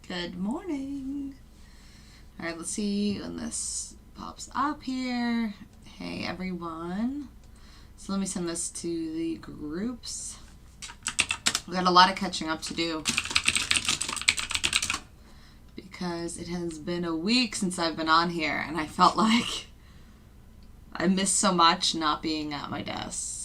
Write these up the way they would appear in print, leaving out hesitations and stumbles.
Good morning. All right, let's see when this pops up here. Hey, everyone. So let me send this to the groups. We've got a lot of catching up to do because it has been a week since I've been on here, and I felt like I missed so much not being at my desk.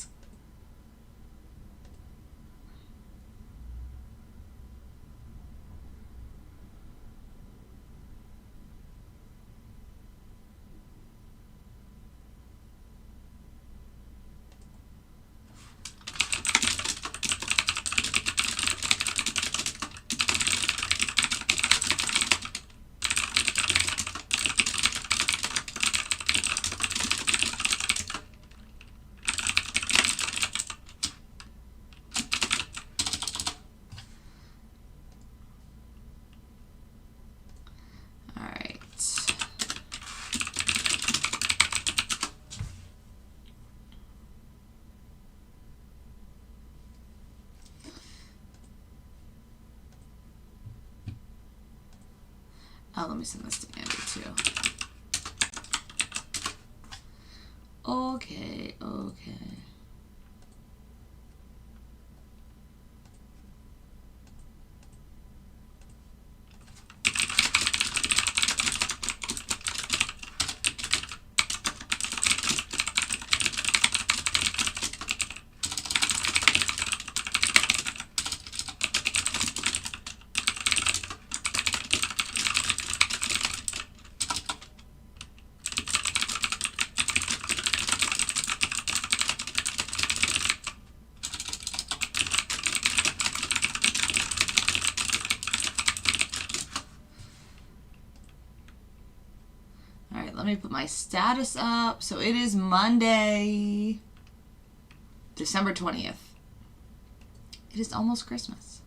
Oh, let me send this to Andy too. Okay. Let me put my status up. So it is Monday, December 20th. It is almost Christmas.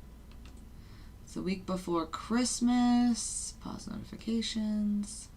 It's the week before Christmas. Pause notifications.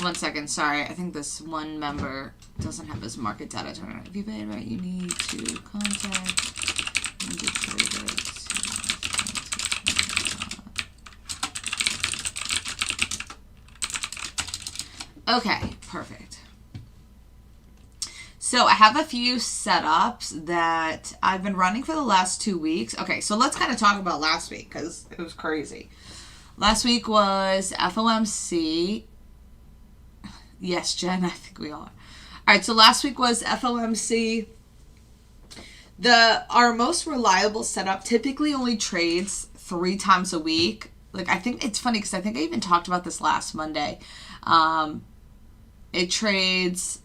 One second, sorry. I think this one member doesn't have his market data turned on. If you paid right, you need to contact NinjaTrader. Okay, perfect. So I have a few setups that I've been running for the last 2 weeks. Okay, so let's kind of talk about last week because it was crazy. Last week was FOMC. Yes, Jen, I think we are. All right, so last week was FOMC. Our most reliable setup typically only trades 3 times a week. Like, I think it's funny because I think I even talked about this last Monday. It trades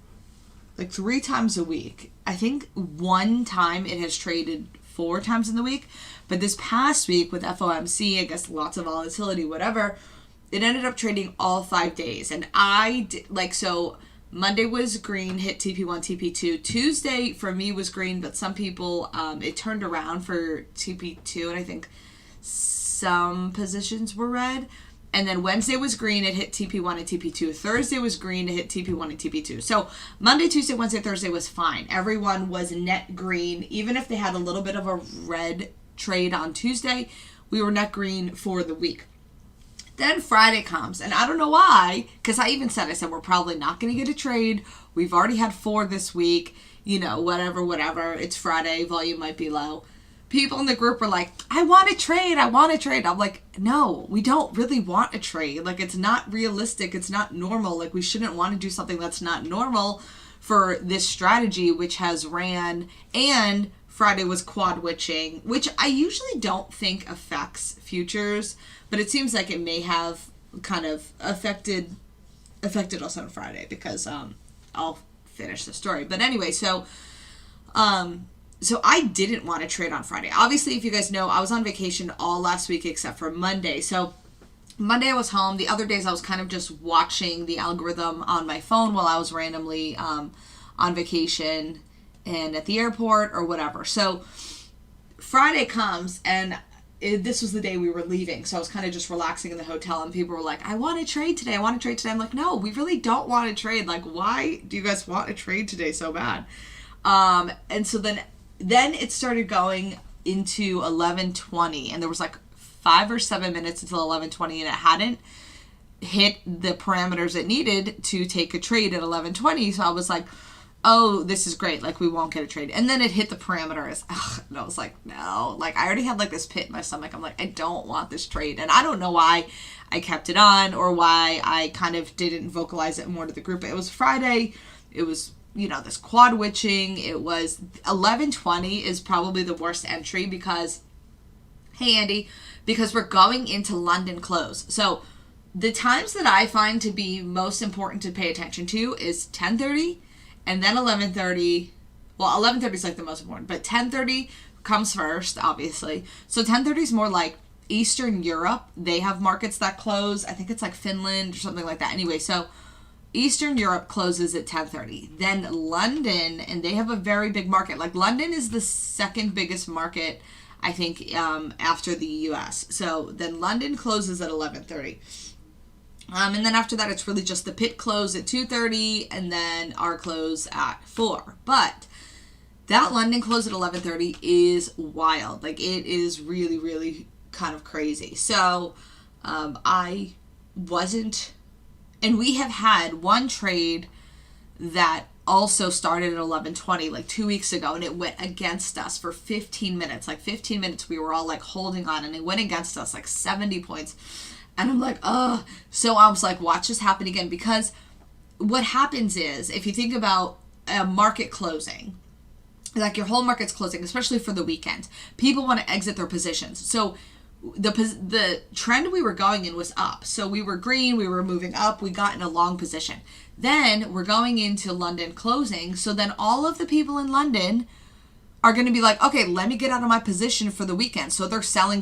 like 3 times a week. I think one time it has traded 4 times in the week. But this past week with FOMC, I guess lots of volatility, whatever, it ended up trading all 5 days. And I did, so Monday was green, hit TP1, TP2. Tuesday for me was green, but some people, it turned around for TP2, and I think some positions were red. And then Wednesday was green, it hit TP1 and TP2. Thursday was green, it hit TP1 and TP2. So Monday, Tuesday, Wednesday, Thursday was fine. Everyone was net green. Even if they had a little bit of a red trade on Tuesday, we were net green for the week. Then Friday comes, and I don't know why, because I said we're probably not going to get a trade. We've already had 4 this week, whatever. It's Friday, volume might be low. People in the group were like, I want to trade. I'm like, no, we don't really want a trade. Like, it's not realistic. It's not normal. Like, we shouldn't want to do something that's not normal for this strategy, which has ran, and Friday was quad witching, which I usually don't think affects futures, but it seems like it may have kind of affected us on Friday because I'll finish the story. But anyway, so I didn't want to trade on Friday. Obviously, if you guys know, I was on vacation all last week except for Monday. So Monday I was home. The other days I was kind of just watching the algorithm on my phone while I was randomly on vacation and at the airport or whatever. So Friday comes, and this was the day we were leaving. So I was kind of just relaxing in the hotel, and people were like, I want to trade today. I want to trade today. I'm like, no, we really don't want to trade. Like, why do you guys want to trade today so bad? And so then it started going into 11:20, and there was like 5 or 7 minutes until 11:20, and it hadn't hit the parameters it needed to take a trade at 11:20. So I was like, oh, this is great. Like, we won't get a trade. And then it hit the parameters. And I was like, no. Like, I already had like this pit in my stomach. I'm like, I don't want this trade. And I don't know why I kept it on or why I kind of didn't vocalize it more to the group. It was Friday. It was, this quad witching. It was 11:20 is probably the worst entry because, hey, Andy, because we're going into London close. So the times that I find to be most important to pay attention to is 10:30 and then 11:30. Well, 11:30 is like the most important, but 10:30 comes first, obviously. So 10:30 is more like Eastern Europe. They have markets that close. I think it's like Finland or something like that. Anyway, so Eastern Europe closes at 10:30. Then London, and they have a very big market. Like, London is the second biggest market, I think, after the US. So then London closes at 11:30. And then after that, it's really just the pit close at 2:30 and then our close at 4. But that London close at 11:30 is wild. Like, it is really, really kind of crazy. So I wasn't, and we have had one trade that also started at 11:20 like 2 weeks ago, and it went against us for 15 minutes. Like 15 minutes we were all like holding on, and it went against us like 70 points. And I'm like, ugh. So I was like, watch this happen again, because what happens is, if you think about a market closing, like your whole market's closing, especially for the weekend, people want to exit their positions. So the trend we were going in was up. So we were green, we were moving up, we got in a long position. Then we're going into London closing. So then all of the people in London are going to be like, okay, let me get out of my position for the weekend. So they're selling.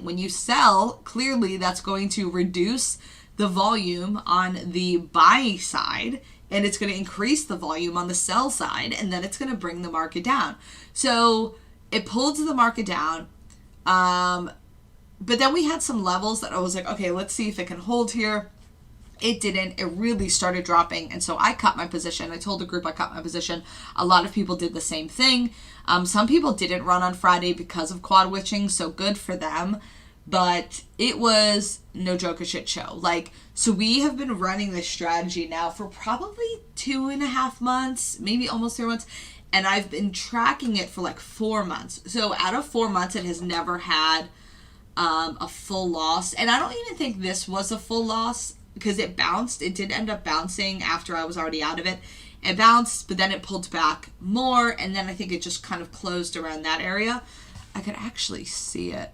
When you sell, clearly that's going to reduce the volume on the buy side, and it's going to increase the volume on the sell side, and then it's going to bring the market down. So it pulled the market down. But then we had some levels that I was like, okay, let's see if it can hold here. It didn't. It really started dropping. And so I cut my position. I told the group I cut my position. A lot of people did the same thing. Some people didn't run on Friday because of quad witching, so good for them. But it was no joke, a shit show. Like, so we have been running this strategy now for probably 2.5 months, maybe almost 3 months. And I've been tracking it for like 4 months. So out of 4 months, it has never had a full loss. And I don't even think this was a full loss, because it bounced. It did end up bouncing after I was already out of it. It bounced, but then it pulled back more, and then I think it just kind of closed around that area. I could actually see it.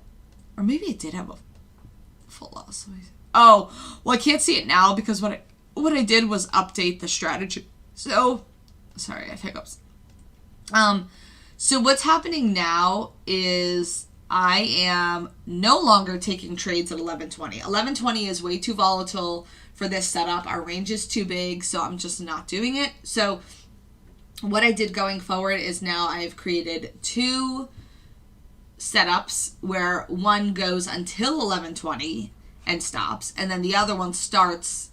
Or maybe it did have a full loss. Oh, well, I can't see it now because what I did was update the strategy. So, sorry, I have hiccups. So what's happening now is I am no longer taking trades at 11:20. 11:20 is way too volatile for this setup. Our range is too big, so I'm just not doing it. So what I did going forward is now I've created 2 setups where one goes until 11:20 and stops, and then the other one starts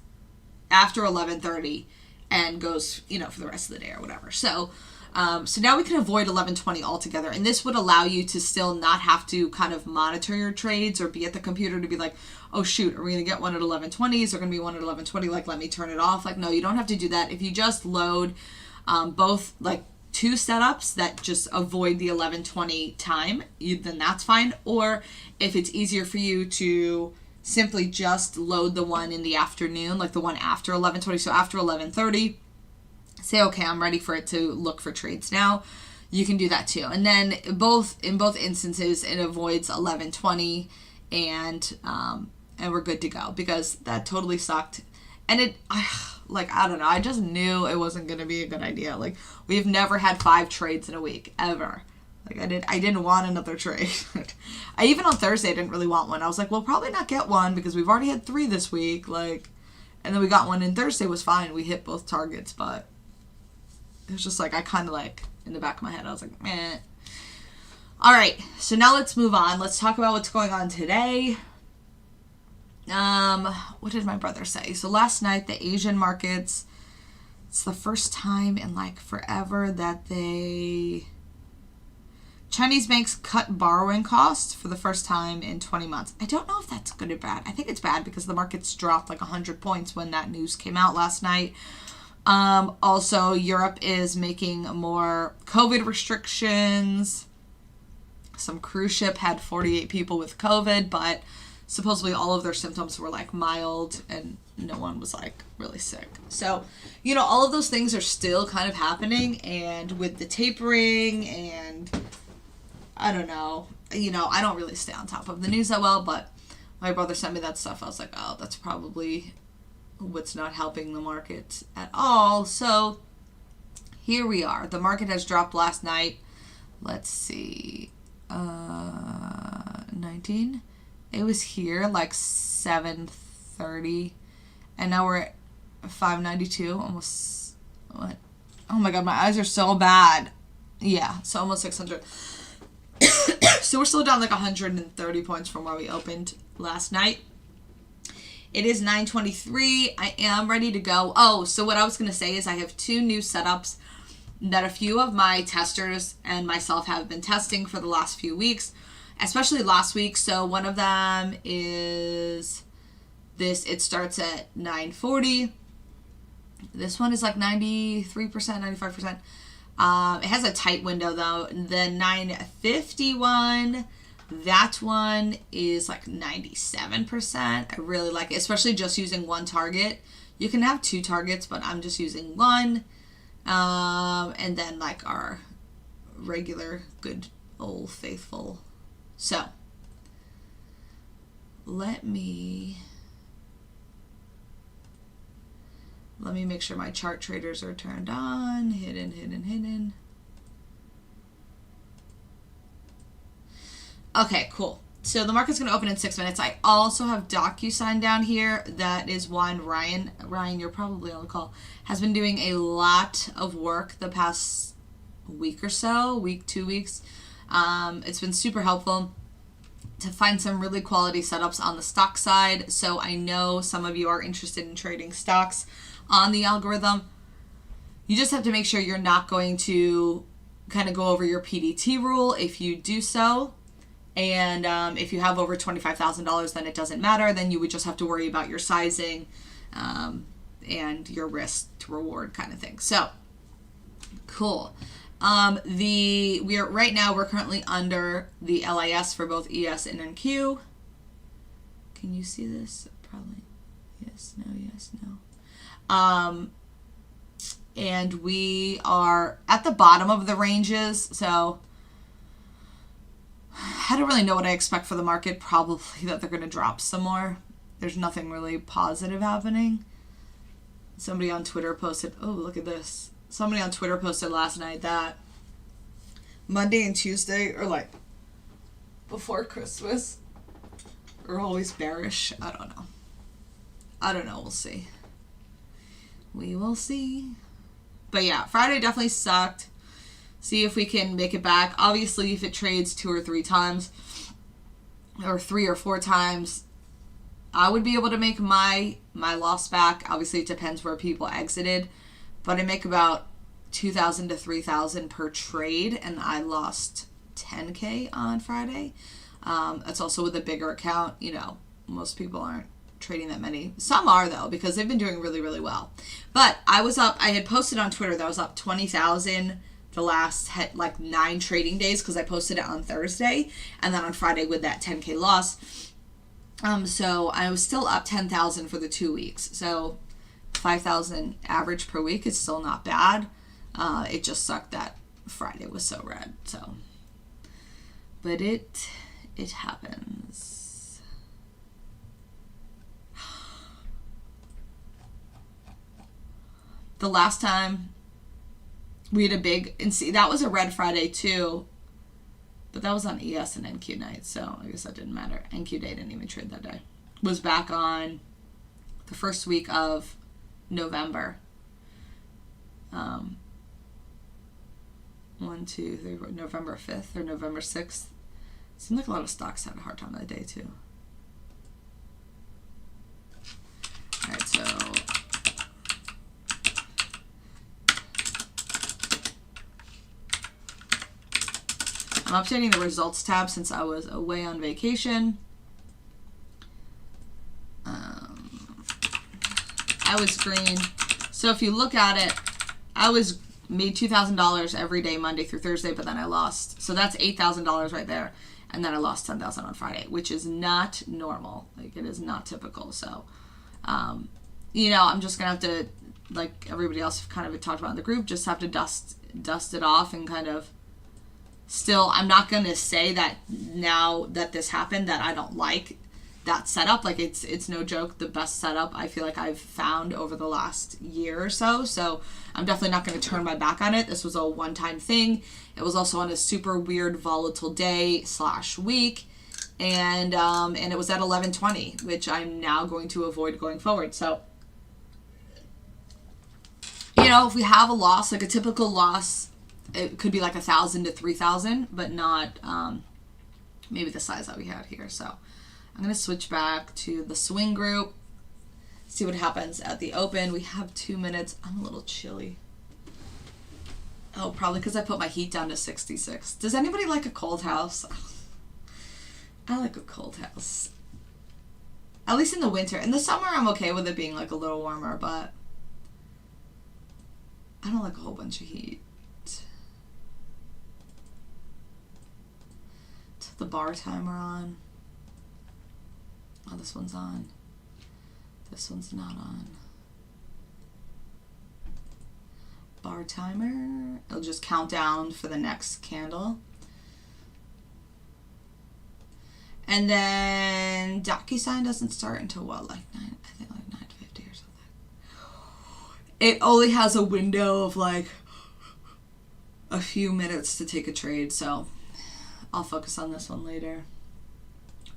after 11:30 and goes, for the rest of the day or whatever. So now we can avoid 11:20 altogether, and this would allow you to still not have to kind of monitor your trades or be at the computer to be like, oh shoot, are we going to get one at 11:20? Is there going to be one at 11:20? Like, let me turn it off. Like, no, you don't have to do that. If you just load both like 2 setups that just avoid the 11:20 time, then that's fine. Or if it's easier for you to simply just load the one in the afternoon, like the one after 11:20, so after 11:30, say, okay, I'm ready for it to look for trades now. You can do that too. And then in both instances, it avoids 11:20, and we're good to go, because that totally sucked. And I don't know. I just knew it wasn't going to be a good idea. Like, we've never had 5 trades in a week, ever. Like, I didn't want another trade. Even on Thursday, I didn't really want one. I was like, we'll probably not get one because we've already had 3 this week. Like, and then we got one, and Thursday was fine. We hit both targets, but it was just like, I kind of like, in the back of my head, I was like, meh. All right, so now let's move on. Let's talk about what's going on today. What did my brother say? So last night, the Asian markets, it's the first time in like forever that Chinese banks cut borrowing costs for the first time in 20 months. I don't know if that's good or bad. I think it's bad because the markets dropped like 100 points when that news came out last night. Also, Europe is making more COVID restrictions. Some cruise ship had 48 people with COVID, but supposedly all of their symptoms were like mild and no one was like really sick. So, all of those things are still kind of happening, and with the tapering and I don't know, I don't really stay on top of the news that well, but my brother sent me that stuff. I was like, oh, that's probably what's not helping the market at all. So here we are. The market has dropped last night. Let's see. 19. It was here like 7:30, and now we're at 592. Almost, what? Oh my god, my eyes are so bad. Yeah, so almost 600. So we're still down like 130 points from where we opened last night. It is 9:23. I am ready to go. Oh, so what I was going to say is I have 2 new setups that a few of my testers and myself have been testing for the last few weeks, especially last week. So one of them is this. It starts at 9:40. This one is like 93%, 95%. It has a tight window though. The 9:51, that one is like 97%. I really like it, especially just using one target. You can have 2 targets, but I'm just using one. And then like our regular good old faithful. So let me make sure my chart traders are turned on. Hidden. Okay, cool. So the market's going to open in 6 minutes. I also have DocuSign down here. That is one Ryan, you're probably on the call, has been doing a lot of work the past week or so, 2 weeks. It's been super helpful to find some really quality setups on the stock side. So I know some of you are interested in trading stocks on the algorithm. You just have to make sure you're not going to kind of go over your PDT rule if you do so. And if you have over $25,000, then it doesn't matter. Then you would just have to worry about your sizing and your risk to reward kind of thing. So, cool. We're currently under the LIS for both ES and NQ. Can you see this? Probably. Yes, no. And we are at the bottom of the ranges, so I don't really know what I expect for the market. Probably that they're going to drop some more. There's nothing really positive happening. Somebody on Twitter posted, oh, look at this. Somebody on Twitter posted last night that Monday and Tuesday are like before Christmas are always bearish. I don't know. We'll see. We will see. But yeah, Friday definitely sucked. See if we can make it back. Obviously, if it trades 2 or 3 times, or 3 or 4 times, I would be able to make my loss back. Obviously, it depends where people exited. But I make about $2,000 to $3,000 per trade, and I lost $10K on Friday. That's also with a bigger account. Most people aren't trading that many. Some are though, because they've been doing really, really well. But I had posted on Twitter that I was up 20,000 the last 9 trading days, because I posted it on Thursday, and then on Friday with that 10K loss. So I was still up 10,000 for the 2 weeks. So 5,000 average per week is still not bad. It just sucked that Friday was so red. So, but it happens. The last time we had a big, and see, that was a red Friday too, but that was on ES and NQ night, so I guess that didn't matter. NQ day didn't even trade that day. Was back on the first week of November. 1, 2, 3, November 5th or November 6th. Seemed like a lot of stocks had a hard time that day too. Alright, so I'm updating the results tab since I was away on vacation. I was green. So if you look at it, I made $2,000 every day, Monday through Thursday, but then I lost. So that's $8,000 right there. And then I lost $10,000 on Friday, which is not normal. Like, it is not typical. So, you know, I'm just going to have to, like everybody else kind of talked about in the group, just have to dust it off and kind of still, I'm not going to say that now that this happened that I don't like that setup. Like, it's no joke the best setup I feel like I've found over the last year or so. So I'm definitely not going to turn my back on it. This was a one-time thing. It was also on a super weird volatile day / week. And it was at 11:20, which I'm now going to avoid going forward. So, you know, if we have a loss, like a typical loss, it could be like 1,000 to 3,000, but not maybe the size that we had here. So I'm going to switch back to the swing group, see what happens at the open. We have 2 minutes. I'm a little chilly. Oh, probably because I put my heat down to 66. Does anybody like a cold house? I like a cold house. At least in the winter. In the summer, I'm okay with it being like a little warmer, but I don't like a whole bunch of heat. Turn the bar timer on. Oh, this one's on. This one's not on. Bar timer. It'll just count down for the next candle. And then DocuSign doesn't start until what, like 9, I think like 9:50 or something. It only has a window of like a few minutes to take a trade, so I'll focus on this one later.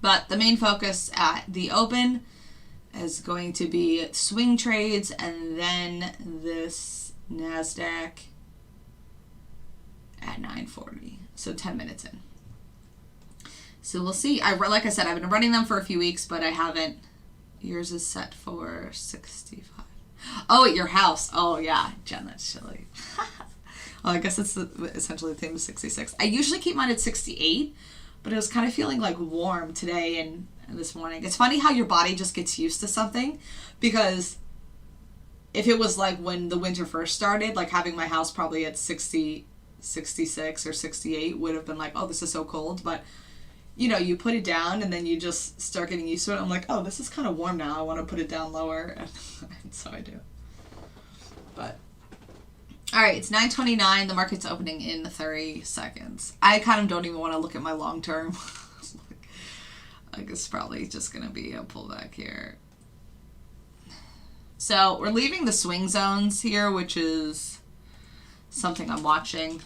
But the main focus at the open is going to be swing trades and then this NASDAQ at 9:40. So 10 minutes in. So we'll see. Like I said, I've been running them for a few weeks, but I haven't. Yours is set for 65. Oh, at your house. Oh, yeah. Jen, that's chilly. Well, I guess it's essentially the same as 66. I usually keep mine at 68, but it was kind of feeling like warm today and this morning. It's funny how your body just gets used to something, because if it was like when the winter first started, like having my house probably at 60, 66 or 68 would have been like, oh, this is so cold. But you know, you put it down and then you just start getting used to it. I'm like, oh, this is kind of warm now. I want to put it down lower. And so I do. But, all right, it's 9:29. The market's opening in 30 seconds. I kind of don't even want to look at my long term. Like, it's probably just going to be a pullback here. So we're leaving the swing zones here, which is something I'm watching.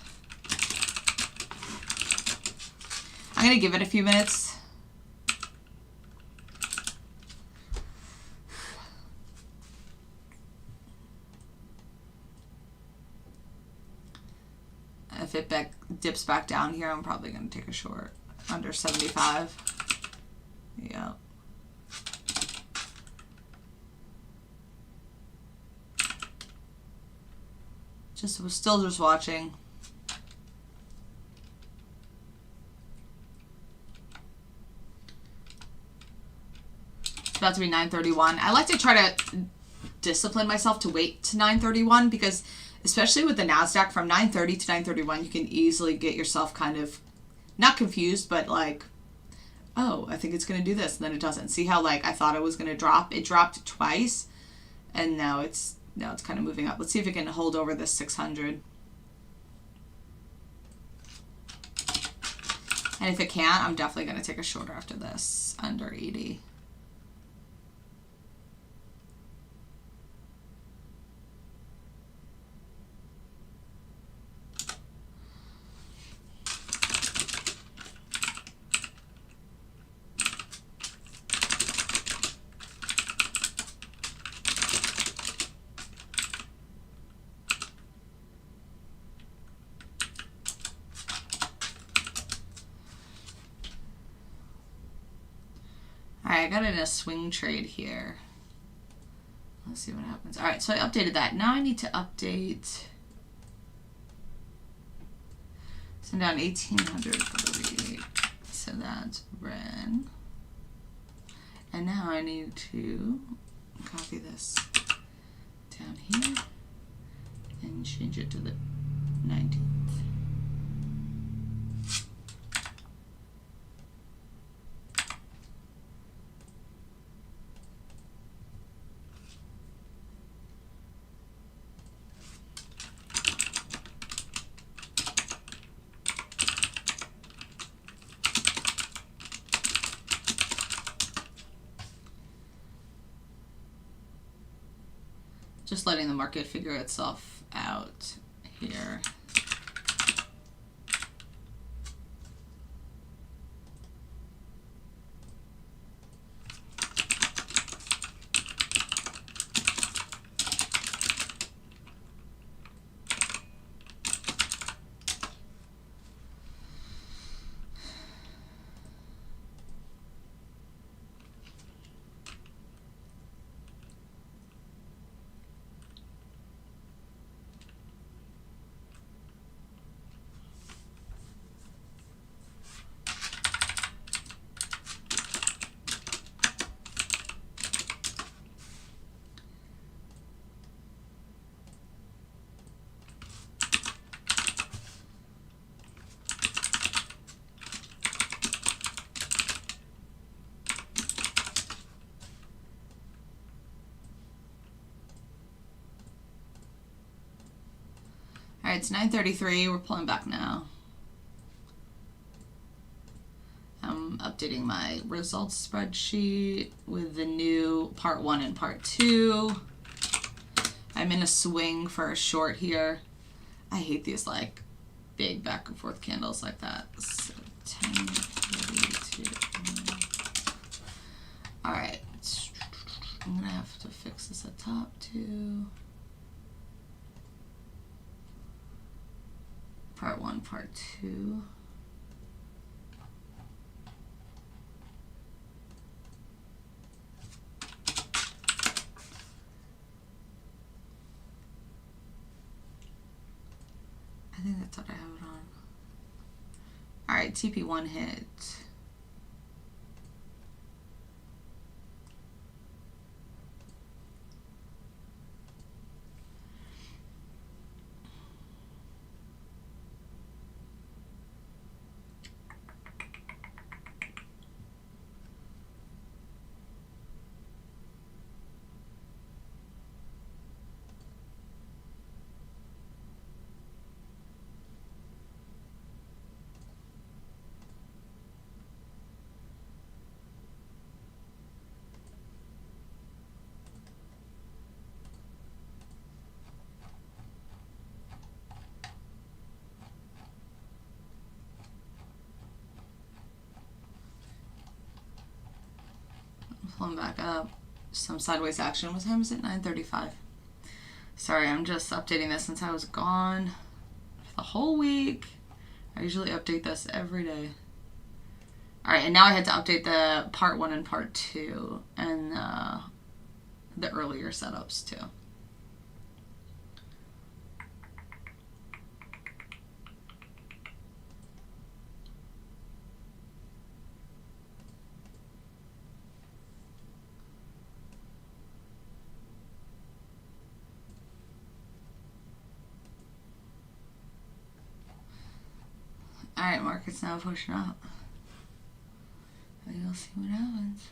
I'm going to give it a few minutes. If it dips back down here, I'm probably going to take a short under 75. Yeah. We're still just watching. About to be 9:31. I like to try to discipline myself to wait to 9:31, because especially with the NASDAQ, from 9:30 to 9:31, you can easily get yourself kind of not confused, but like, oh, I think it's going to do this, and then it doesn't. See how like I thought it was going to drop? It dropped twice, and now it's kind of moving up. Let's see if it can hold over this 600. And if it can't, I'm definitely going to take a shorter after this under 80. right, I got it in a swing trade here. Let's see what happens. All right, so I updated that. Now I need to update. So down 1848. So that's red. And now I need to copy this down here and change it to the 19th. Just letting the market figure itself out here. All right, it's 9:33. We're pulling back now. I'm updating my results spreadsheet with the new part 1 and part 2. I'm in a swing for a short here. I hate these like big back and forth candles like that. So 10:32. All right, I'm gonna have to fix this at top too. Part 1, part 2. I think that's what I have it on. All right, TP1 hit. Pulling back up. Some sideways action. What time is it? 9:35. Sorry, I'm just updating this since I was gone for the whole week. I usually update this every day. All right, and now I had to update the part 1 and part 2 and the earlier setups too. All right, market's now pushing up. We'll see what happens.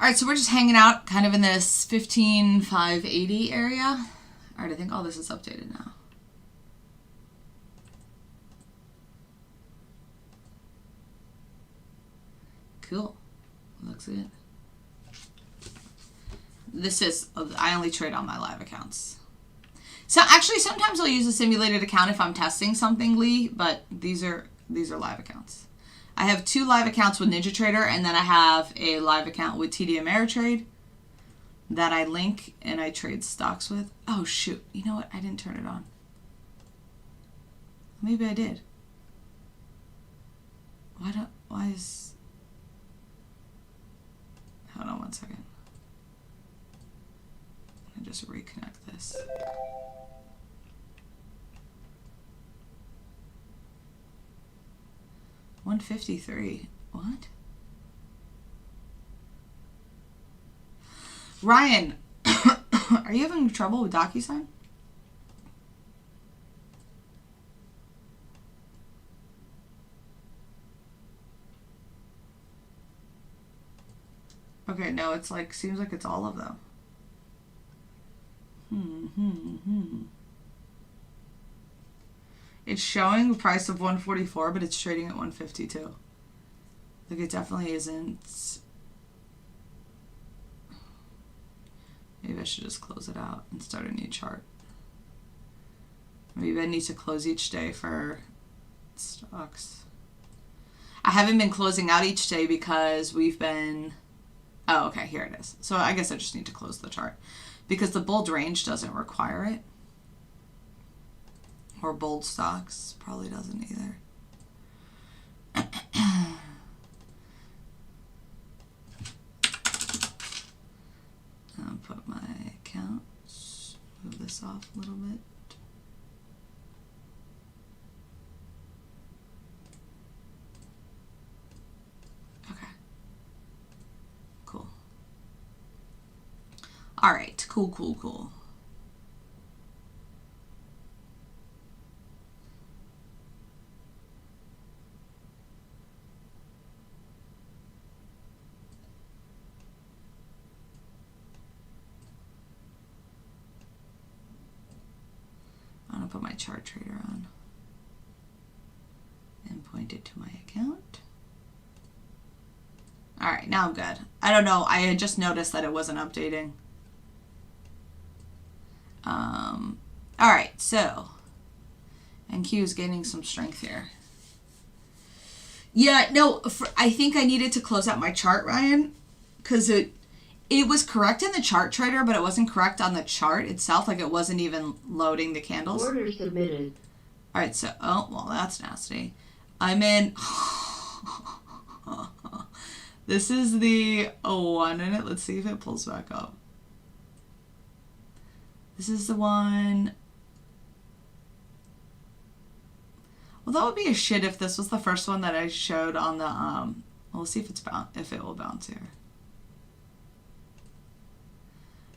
All right, so we're just hanging out kind of in this 15,580 area. All right, I think all this is updated now. Cool. Looks good. This is, I only trade on my live accounts. So actually, sometimes I'll use a simulated account if I'm testing something, Lee, but these are live accounts. I have 2 live accounts with NinjaTrader, and then I have a live account with TD Ameritrade that I link and I trade stocks with. Oh, shoot. You know what? I didn't turn it on. Maybe I did. Why is... Hold on one second. I'll just reconnect this. $153. What? Ryan, are you having trouble with DocuSign? Okay, no, it's like, seems like it's all of them. It's showing the price of 144, but it's trading at 152. Like, it definitely isn't. Maybe I should just close it out and start a new chart. Maybe I need to close each day for stocks. I haven't been closing out each day because we've been... Oh, okay, here it is. So I guess I just need to close the chart because the bold range doesn't require it. Or bold stocks probably doesn't either. I'll put my accounts, move this off a little bit. Okay. Cool. All right. Cool. I'm going to put my chart trader on and point it to my account. All right, now I'm good. I don't know. I had just noticed that it wasn't updating. All right, so NQ is gaining some strength here. Yeah, no, I think I needed to close out my chart, Ryan, because it was correct in the chart trader, but it wasn't correct on the chart itself. Like, it wasn't even loading the candles. Order submitted. All right, so, oh, well, that's nasty. I'm in... This is the 1 minute. Let's see if it pulls back up. This is the one... Well, that would be a shit if this was the first one that I showed on the... We'll see if it will bounce here.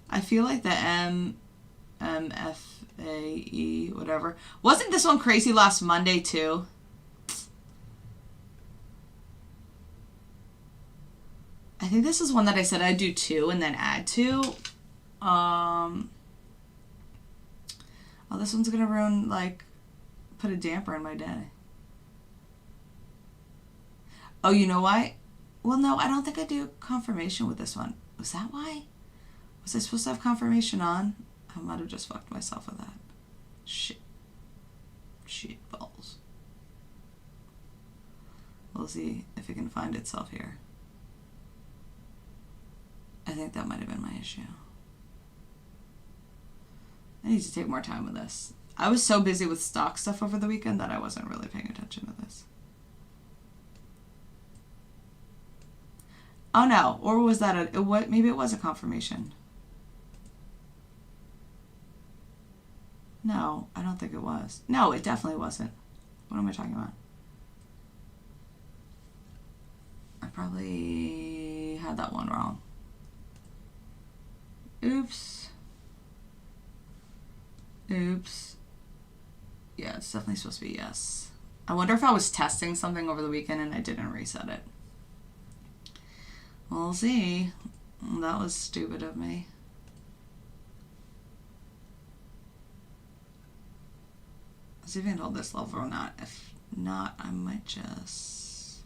I feel like the MFAE, whatever. Wasn't this one crazy last Monday too? I think this is one that I said I'd do 2 and then add 2. Oh, this one's gonna ruin, like, put a damper in my day. Oh, you know why? Well, no, I don't think I do confirmation with this one. Was that why? Was I supposed to have confirmation on? I might have just fucked myself with that. Shit. Shit balls. We'll see if it can find itself here. I think that might have been my issue. I need to take more time with this. I was so busy with stock stuff over the weekend that I wasn't really paying attention to this. Oh no, or was that maybe it was a confirmation. No, I don't think it was. No, it definitely wasn't. What am I talking about? I probably had that one wrong. Oops. Oops. Yeah, it's definitely supposed to be yes. I wonder if I was testing something over the weekend and I didn't reset it. We'll see. That was stupid of me. Let's see if I can hold this level or not. If not, I might just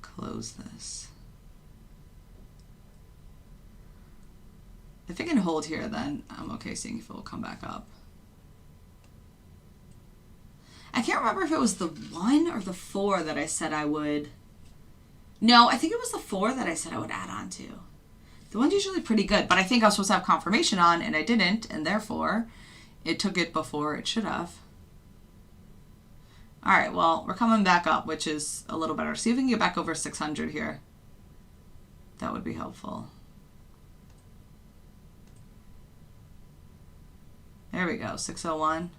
close this. If it can hold here, then I'm okay seeing if it will come back up. I can't remember if it was the 1 or the 4 that I said I would. No, I think it was the 4 that I said I would add on to. The 1's usually pretty good, but I think I was supposed to have confirmation on, and I didn't, and therefore it took it before it should have. All right, well, we're coming back up, which is a little better. See if we can get back over 600 here. That would be helpful. There we go, 601.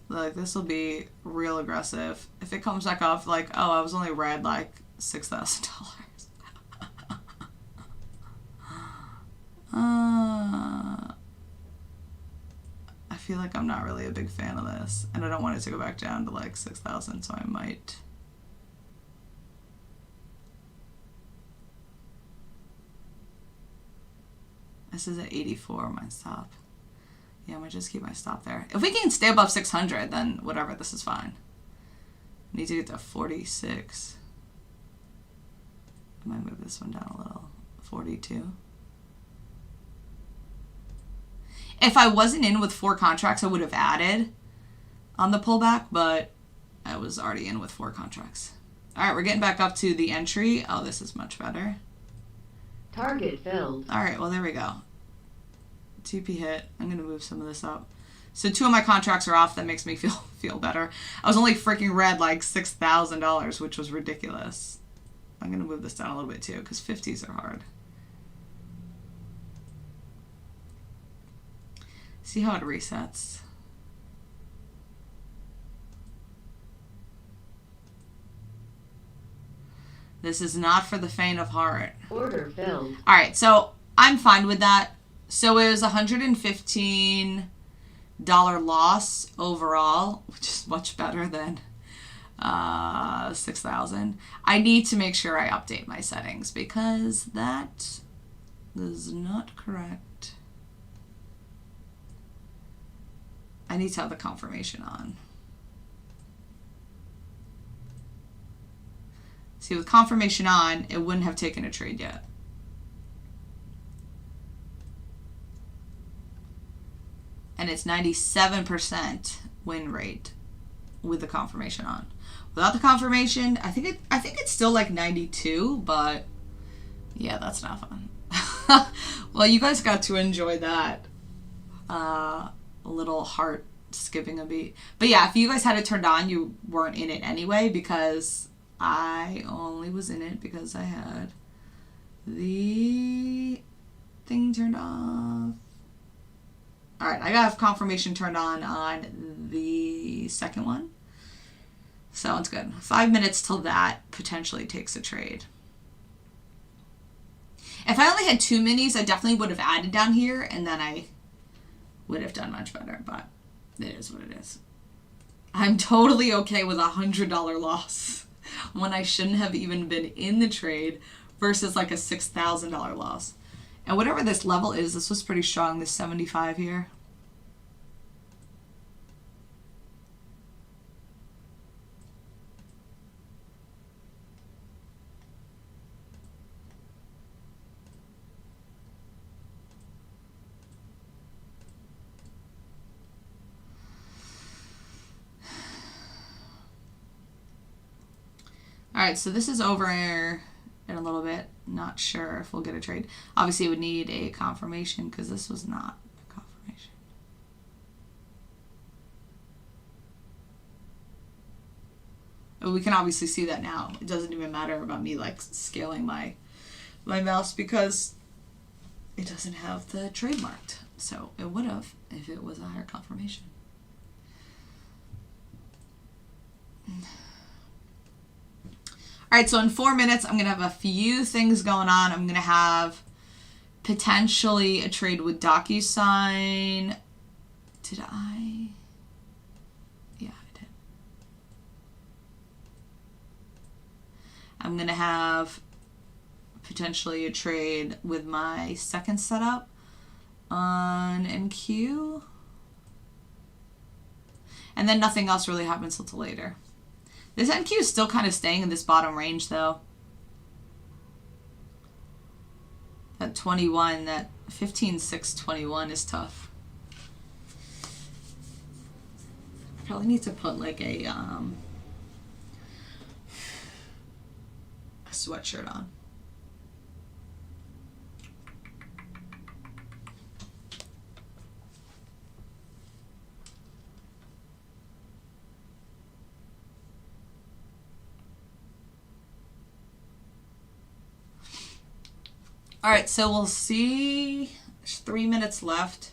Like, this will be real aggressive. If it comes back off, like, oh, I was only red like $6,000. I feel like I'm not really a big fan of this, and I don't want it to go back down to like 6,000, so I might. This is at 84, my stop. Yeah, I'm gonna just keep my stop there. If we can stay above 600, then whatever, this is fine. I need to get to 46. I might move this one down a little. 42. If I wasn't in with 4 contracts, I would have added on the pullback, but I was already in with 4 contracts. All right, we're getting back up to the entry. Oh, this is much better. Target filled. All right, well, there we go. TP hit. I'm going to move some of this up. So 2 of my contracts are off. That makes me feel better. I was only freaking red like $6,000, which was ridiculous. I'm going to move this down a little bit too, because 50s are hard. See how it resets. This is not for the faint of heart. Order filled. All right, so I'm fine with that. So it was $115 loss overall, which is much better than 6,000. I need to make sure I update my settings because that is not correct. I need to have the confirmation on. See, with confirmation on, it wouldn't have taken a trade yet. And it's 97% win rate with the confirmation on. Without the confirmation, I think it's still like 92, but yeah, that's not fun. Well, you guys got to enjoy that. A little heart skipping a beat. But yeah, if you guys had it turned on, you weren't in it anyway, because I only was in it because I had the thing turned off. All right, I got confirmation turned on the second one. Sounds good. 5 minutes till that potentially takes a trade. If I only had 2 minis, I definitely would have added down here, and then I would have done much better, but it is what it is. I'm totally okay with $100 loss when I shouldn't have even been in the trade versus like a $6,000 loss. And whatever this level is, this was pretty strong, this 75 here. All right, so this is over in a little bit. Not sure if we'll get a trade. Obviously, it would need a confirmation because this was not a confirmation. But we can obviously see that now. It doesn't even matter about me like scaling my mouse because it doesn't have the trade marked. So it would have if it was a higher confirmation. All right, so in 4 minutes, I'm going to have a few things going on. I'm going to have potentially a trade with DocuSign. Did I? Yeah, I did. I'm going to have potentially a trade with my second setup on NQ. And then nothing else really happens until later. This NQ is still kind of staying in this bottom range though. That 21, that 15.621 is tough. Probably need to put like a sweatshirt on. All right, so we'll see. There's 3 minutes left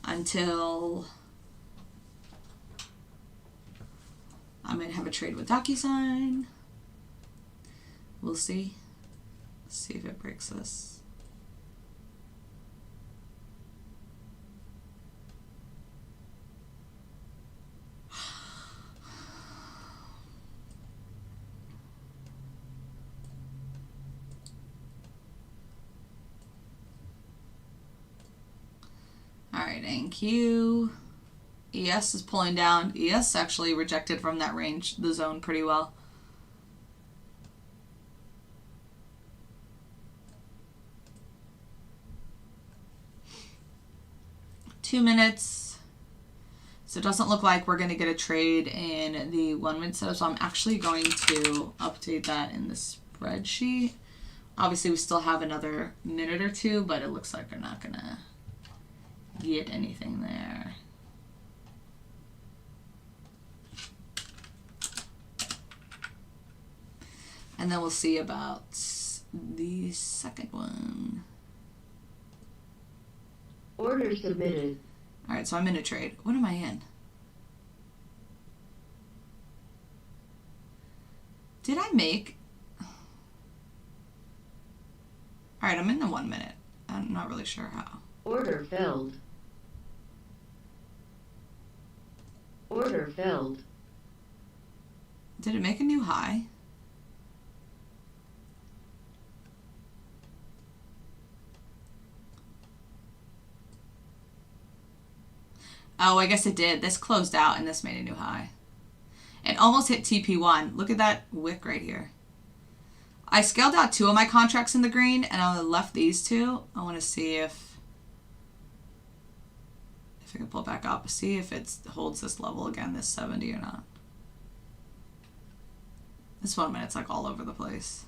until I might have a trade with DocuSign. We'll see. Let's see if it breaks this. All right, NQ. ES is pulling down. ES actually rejected from that range, the zone, pretty well. Two minutes. So it doesn't look like we're going to get a trade in the 1 minute setup. So I'm actually going to update that in the spreadsheet. Obviously, we still have another minute or two, but it looks like we're not going to get anything there. And then we'll see about the second one. Order submitted. All right, so I'm in a trade. What am I in? Did I make? All right, I'm in the 1 minute. I'm not really sure how. Order filled. Order filled. Did it make a new high? Oh, I guess it did. This closed out and this made a new high. It almost hit TP1. Look at that wick right here. I scaled out 2 of my contracts in the green and I left these 2. I want to see if I can pull it back up. See if it holds this level again, this 70 or not. This 1 minute's like all over the place.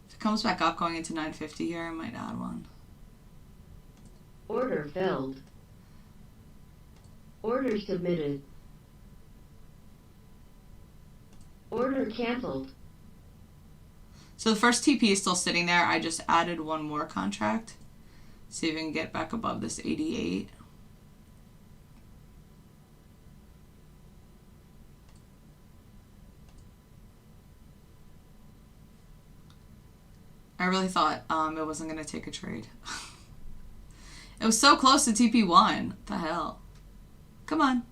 If it comes back up going into 950 here, I might add one. Order filled. Order submitted. Order canceled. So the first TP is still sitting there. I just added one more contract. See if we can get back above this 88. I really thought it wasn't going to take a trade. It was so close to TP1. What the hell? Come on.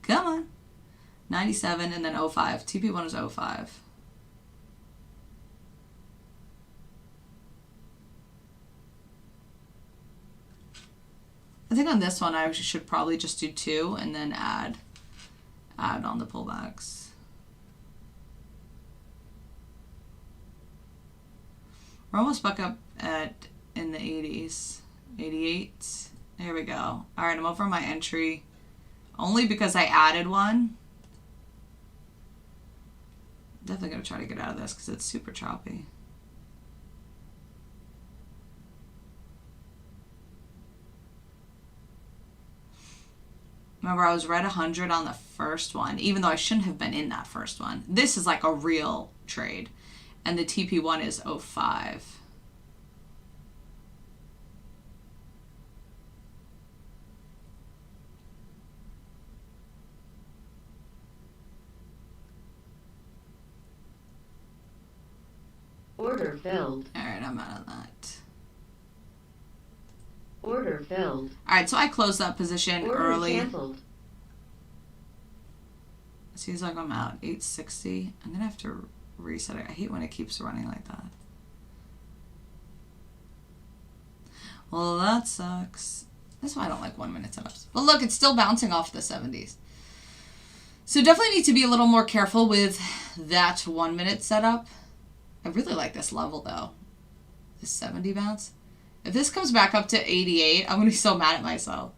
Come on. 97 and then 05. TP1 is 05. I think on this one I should probably just do 2 and then add on the pullbacks. We're almost back up in the 80s. 88. There we go. All right, I'm over my entry only because I added one. Definitely going to try to get out of this because it's super choppy. Remember, I was right 100 on the first one, even though I shouldn't have been in that first one. This is like a real trade. And the TP1 is 05. Order filled. All right, I'm out of that. Order filled. All right, so I closed that position Order early. canceled. Seems like I'm out 860. I'm gonna have to reset it. I hate when it keeps running like that. Well, that sucks. That's why I don't like 1 minute setups. But look, it's still bouncing off the 70s. So definitely need to be a little more careful with that 1 minute setup. I really like this level though. This 70 bounce. If this comes back up to 88, I'm going to be so mad at myself.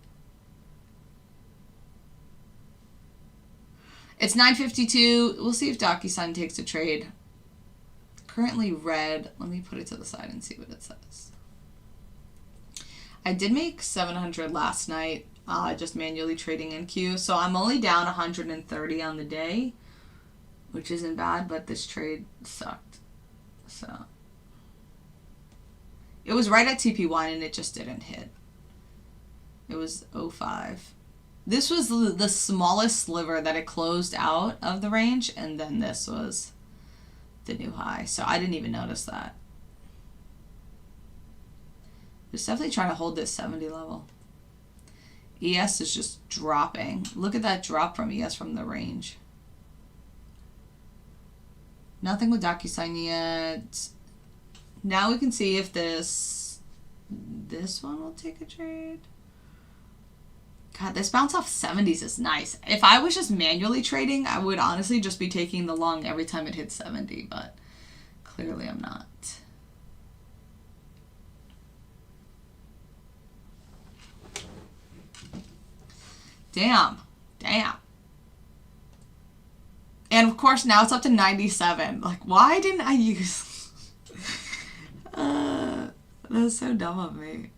It's 9:52. We'll see if DocuSign takes a trade. Currently red. Let me put it to the side and see what it says. I did make 700 last night, just manually trading NQ. So I'm only down 130 on the day, which isn't bad, but this trade sucked. So it was right at TP1 and it just didn't hit. It was 05. This was the smallest sliver that it closed out of the range, and then this was the new high. So I didn't even notice that. Just definitely trying to hold this 70 level. ES is just dropping. Look at that drop from ES from the range. Nothing with DocuSign yet. Now we can see if this one will take a trade. God, this bounce off 70s is nice. If I was just manually trading, I would honestly just be taking the long every time it hits 70, but clearly I'm not. Damn. And of course now it's up to 97. Like, why didn't I use... that's so dumb of me.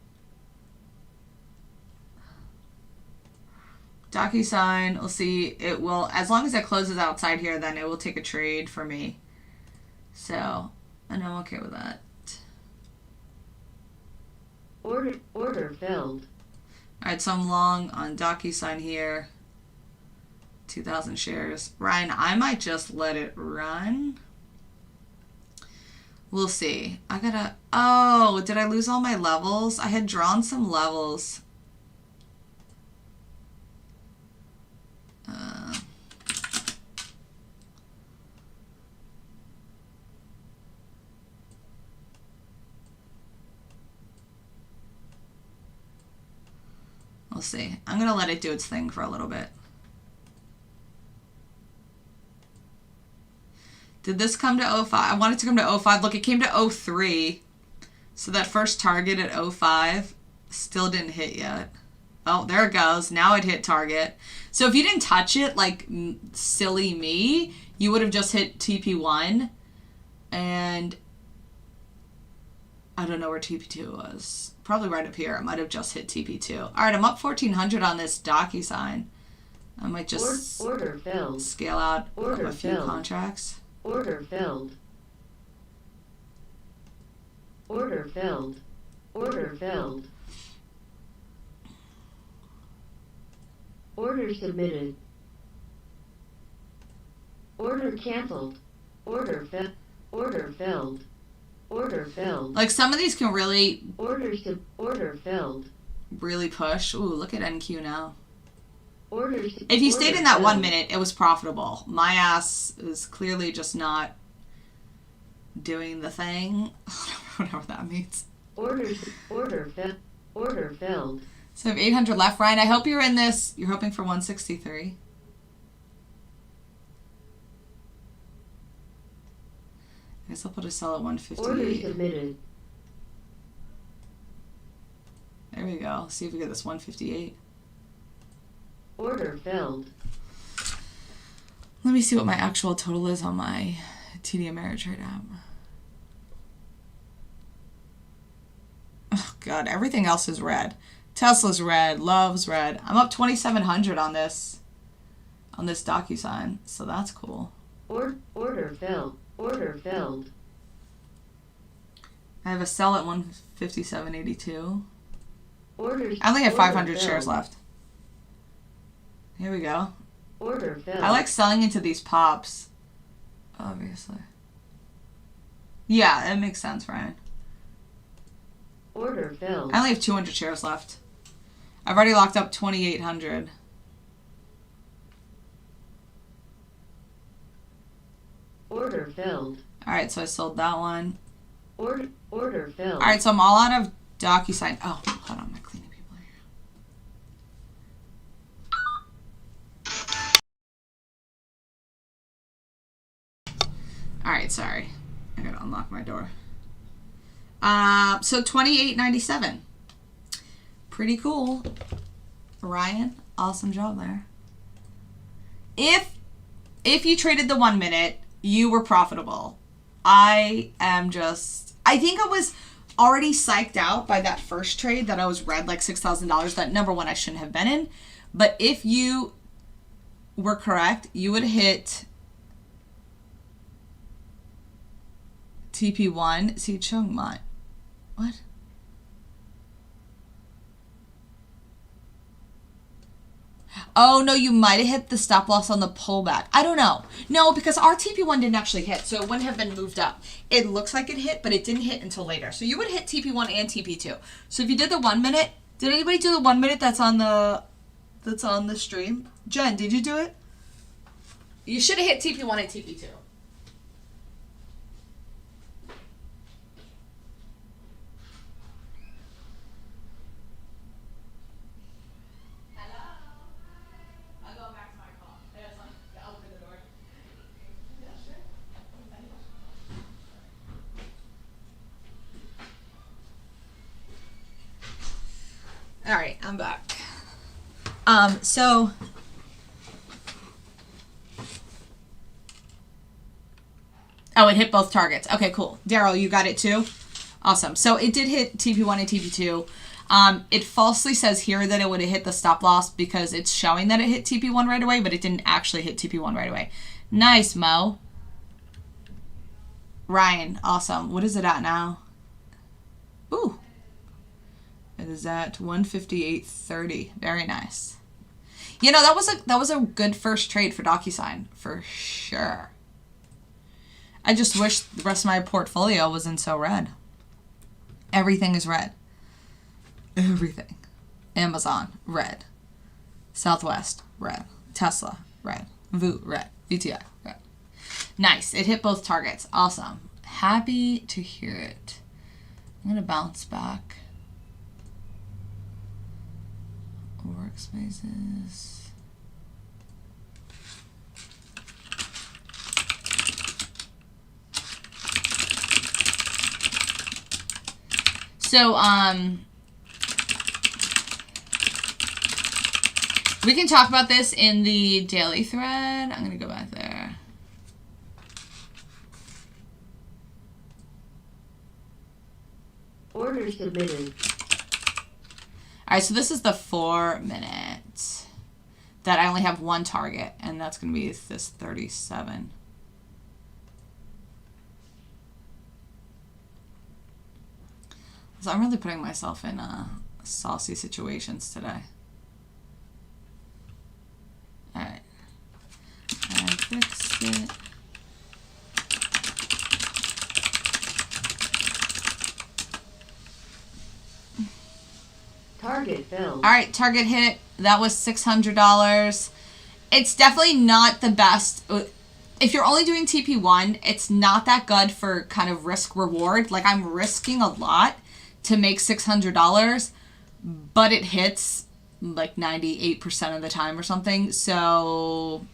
DocuSign, we'll see. It will, as long as it closes outside here, then it will take a trade for me. So, and I'm okay with that. Order filled. Alright, so I'm long on DocuSign here. 2,000 shares. Ryan, I might just let it run. We'll see. I gotta... Oh, did I lose all my levels? I had drawn some levels. We'll see. I'm going to let it do its thing for a little bit. Did this come to 05? I want it to come to 05. Look, it came to 03. So that first target at 05 still didn't hit yet. Oh, there it goes. Now it hit target. So if you didn't touch it like silly me, you would have just hit TP1. And I don't know where TP2 was. Probably right up here. I might have just hit TP2. All right, I'm up 1,400 on this DocuSign. I might just order filled. Scale out Order a few filled. contracts. Order filled. Order filled. Order filled. Order submitted. Order canceled. Order filled. Order filled. Order filled. Like some of these can really Order filled. really push. Ooh, look at NQ now. Order. If you stayed in that filled. 1 minute, it was profitable. My ass is clearly just not doing the thing. Whatever that means. Order filled. So I have 800 left. Ryan, I hope you're in this. You're hoping for 163. I guess I'll put a sell at Order 158. submitted. There we go. See if we get this 158. Order filled. Let me see what my actual total is on my TD Ameritrade app. Oh, God. Everything else is red. Tesla's red. Love's red. I'm up 2,700 on this DocuSign. So that's cool. Order filled. Order filled. I have a sell at 157.82. I only have 500 shares left. Here we go. Order filled. I like selling into these pops. Obviously. Yeah, it makes sense, Ryan. Order filled. I only have 200 shares left. I've already locked up 2,800. Order filled. All right, so I sold that one. Order filled. All right, so I'm all out of DocuSign. Oh, hold on, I'm cleaning people here. All right, sorry. I gotta unlock my door. So $28.97. Pretty cool. Ryan, awesome job there. If you traded the 1 minute, you were profitable. I think I was already psyched out by that first trade that I was red like $6,000. That number one I shouldn't have been in. But if you were correct, you would hit TP1. See, Chung Mat. What? Oh, no, you might have hit the stop loss on the pullback. I don't know. No, because our TP1 didn't actually hit, so it wouldn't have been moved up. It looks like it hit, but it didn't hit until later. So you would hit TP1 and TP2. So if you did the 1 minute, did anybody do the 1 minute that's on the stream? Jen, did you do it? You should have hit TP1 and TP2. All right, I'm back. So oh, it hit both targets. Okay, cool. Daryl, you got it too? Awesome. So it did hit TP1 and TP2. It falsely says here that it would have hit the stop loss because it's showing that it hit TP1 right away, but it didn't actually hit TP1 right away. Nice, Mo. Ryan, awesome. What is it at now? Ooh. It is at 158.30. Very nice. You know, that was a good first trade for DocuSign, for sure. I just wish the rest of my portfolio wasn't so red. Everything is red. Everything. Amazon, red. Southwest, red. Tesla, red. red. VTI, red. Nice. It hit both targets. Awesome. Happy to hear it. I'm going to bounce back. Workspaces. So, we can talk about this in the daily thread. I'm going to go back there. Order submitted. All right, so this is the 4 minute that I only have one target, and that's going to be this 37. So I'm really putting myself in saucy situations today. All right, I fixed it. Target filled. All right, target hit. That was $600. It's definitely not the best. If you're only doing TP1, it's not that good for kind of risk reward. Like, I'm risking a lot to make $600, but it hits like 98% of the time or something. So,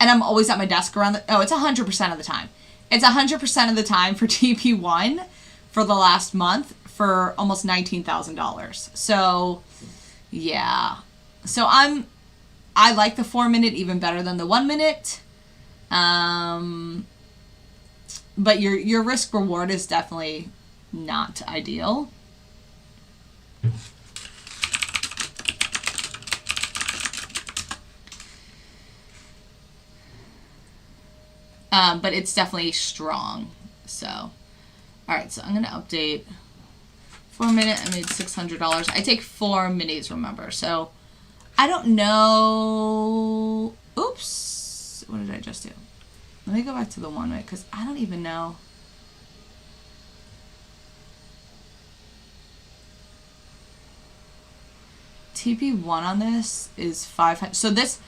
and I'm always at my desk around it's 100% of the time. It's 100% of the time for TP1 for the last month for almost $19,000. So, yeah. So I like the 4 minute even better than the 1 minute. But your risk reward is definitely not ideal. But it's definitely strong. So, all right. So I'm gonna update. 4 minute. I made $600. I take 4 minis. Remember. So I don't know. Oops. What did I just do? Let me go back to the 1 minute because I don't even know. TP1 on this is 500. So this,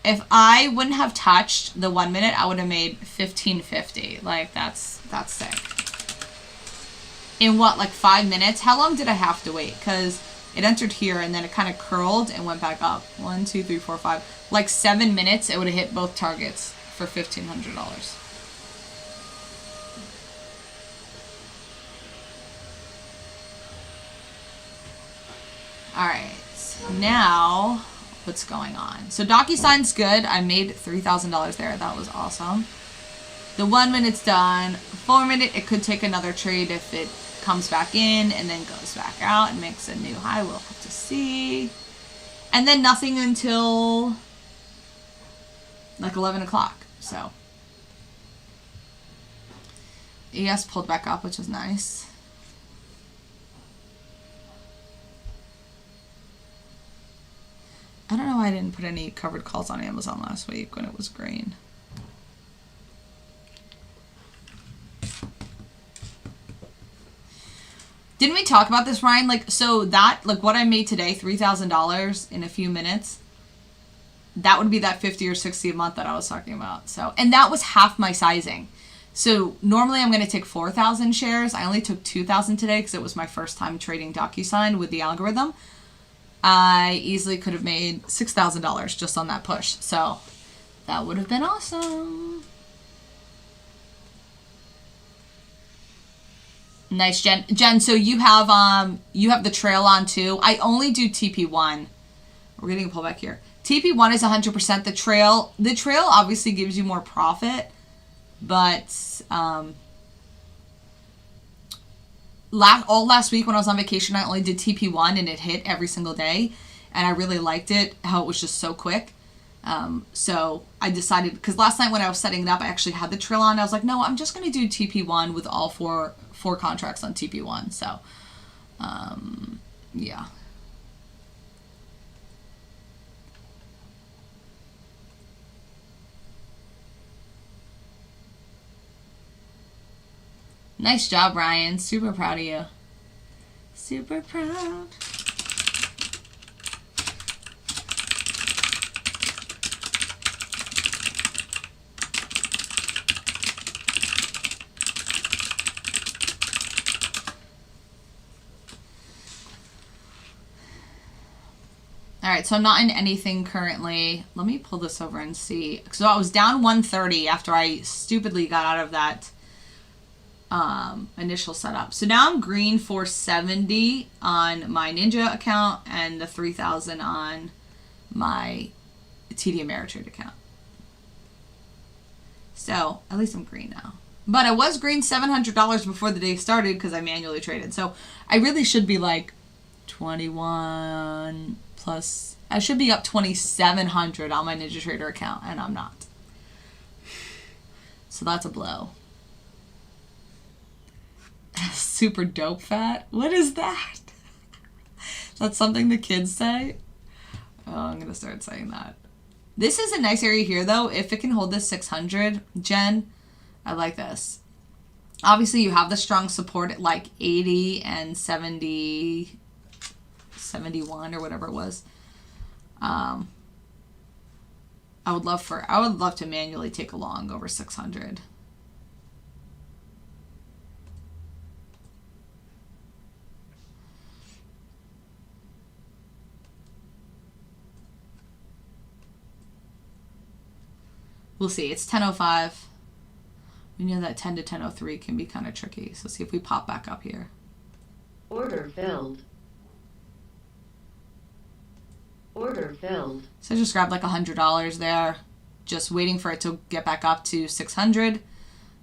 if I wouldn't have touched the 1 minute, I would have made 1550. Like, that's sick. In what, like 5 minutes? How long did I have to wait? Because it entered here and then it kind of curled and went back up. 1, 2, 3, 4, 5. Like 7 minutes, it would have hit both targets for $1,500. All right, now what's going on? So DocuSign's good. I made $3,000 there. That was awesome. The 1 minute's done. 4 minute, it could take another trade if it comes back in and then goes back out and makes a new high. We'll have to see. And then nothing until like 11 o'clock. So ES pulled back up, which is nice. I don't know why I didn't put any covered calls on Amazon last week when it was green. Didn't we talk about this, Ryan? Like, so that, like what I made today, $3,000 in a few minutes, that would be that 50 or 60 a month that I was talking about. So, and that was half my sizing. So normally I'm going to take 4,000 shares. I only took 2,000 today because it was my first time trading DocuSign with the algorithm. I easily could have made $6,000 just on that push. So that would have been awesome. Nice, Jen. Jen, so you have the trail on too. I only do TP1. We're getting a pullback here. TP1 is 100% the trail. The trail obviously gives you more profit, but all last week when I was on vacation, I only did TP1 and it hit every single day. And I really liked it, how it was just so quick. So I decided, because last night when I was setting it up, I actually had the trail on. I was like, no, I'm just going to do TP1 with all four contracts on TP1. So, yeah. Nice job, Ryan. Super proud of you. Super proud. All right, so I'm not in anything currently. Let me pull this over and see. So I was down 130 after I stupidly got out of that initial setup. So now I'm green 470 on my Ninja account and the 3,000 on my TD Ameritrade account. So at least I'm green now. But I was green $700 before the day started because I manually traded. So I really should be like 21 plus. I should be up 2,700 on my NinjaTrader account, and I'm not. So that's a blow. Super dope fat? What is that? That's something the kids say? Oh, I'm going to start saying that. This is a nice area here, though. If it can hold this 600, Jen, I like this. Obviously, you have the strong support at like 80 and 70, 71 or whatever it was. I would love to manually take a long over 600. We'll see. It's 10:05. We know that 10 to 10:03 can be kind of tricky. So see if we pop back up here. Order filled. Order filled. So I just grabbed like $100 there, just waiting for it to get back up to 600,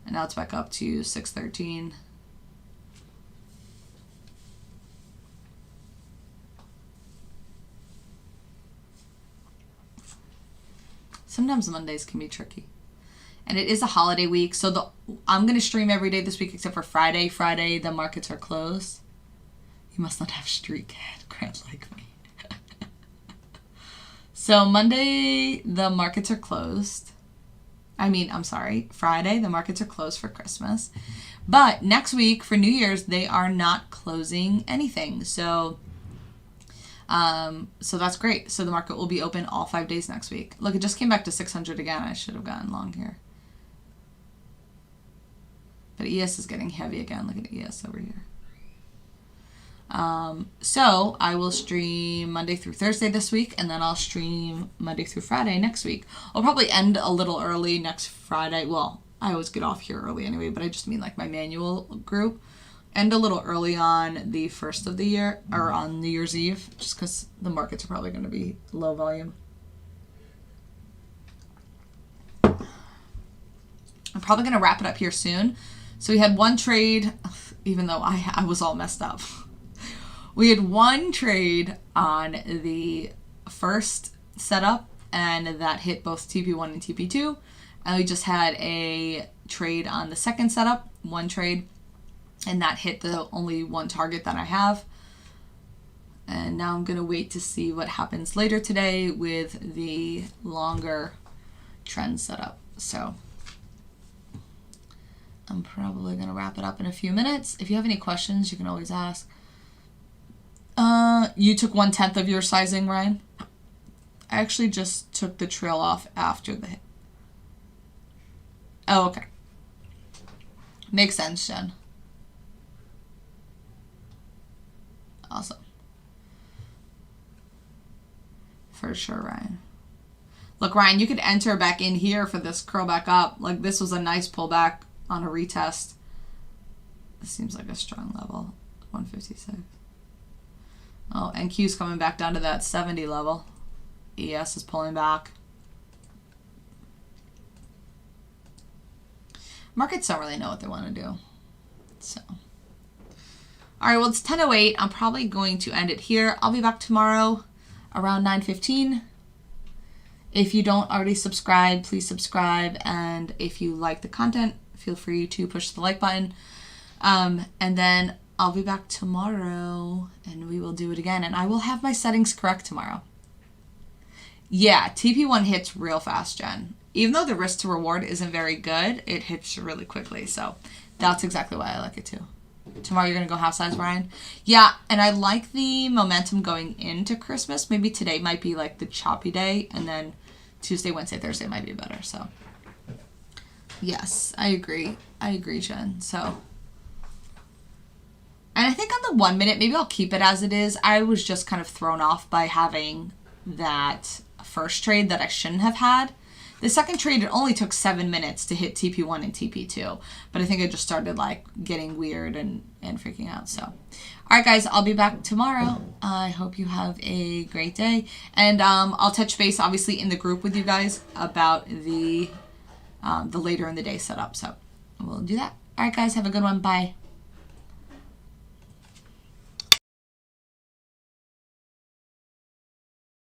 and now it's back up to 613. Sometimes Mondays can be tricky. And it is a holiday week, so I'm going to stream every day this week except for Friday. Friday, the markets are closed. You must not have street cred like me. So Monday, the markets are closed. I'm sorry. Friday, the markets are closed for Christmas. But next week, for New Year's, they are not closing anything. So So that's great. So the market will be open all 5 days next week. Look, it just came back to 600 again. I should have gotten long here. But ES is getting heavy again. Look at ES over here. So I will stream Monday through Thursday this week, and then I'll stream Monday through Friday next week. I'll probably end a little early next Friday. Well, I always get off here early anyway, but I just mean like my manual group. End a little early on the first of the year, or on New Year's Eve, just because the markets are probably going to be low volume. I'm probably going to wrap it up here soon. So we had one trade, even though I was all messed up. We had one trade on the first setup, and that hit both TP1 and TP2. And we just had a trade on the second setup, one trade, and that hit the only one target that I have. And now I'm going to wait to see what happens later today with the longer trend setup. So I'm probably going to wrap it up in a few minutes. If you have any questions, you can always ask. You took 1/10 of your sizing, Ryan? I actually just took the trail off after the hit. Oh, okay. Makes sense, Jen. Awesome. For sure, Ryan. Look, Ryan, you could enter back in here for this curl back up. Like, this was a nice pullback on a retest. This seems like a strong level. 156. Oh, NQ's coming back down to that 70 level. ES is pulling back. Markets don't really know what they want to do. So, all right, well, it's 10:08. I'm probably going to end it here. I'll be back tomorrow around 9:15. If you don't already subscribe, please subscribe. And if you like the content, feel free to push the like button. And then I'll be back tomorrow and we will do it again. And I will have my settings correct tomorrow. Yeah, TP1 hits real fast, Jen. Even though the risk to reward isn't very good, it hits really quickly. So that's exactly why I like it too. Tomorrow you're going to go half size, Brian? Yeah, and I like the momentum going into Christmas. Maybe today might be like the choppy day, and then Tuesday, Wednesday, Thursday might be better. So yes, I agree. I agree, Jen. So, and I think on the 1 minute, maybe I'll keep it as it is. I was just kind of thrown off by having that first trade that I shouldn't have had. The second trade, it only took 7 minutes to hit TP1 and TP2. But I think it just started like getting weird and freaking out. So, all right, guys, I'll be back tomorrow. I hope you have a great day. And I'll touch base, obviously, in the group with you guys about the later in the day setup. So we'll do that. All right, guys, have a good one. Bye.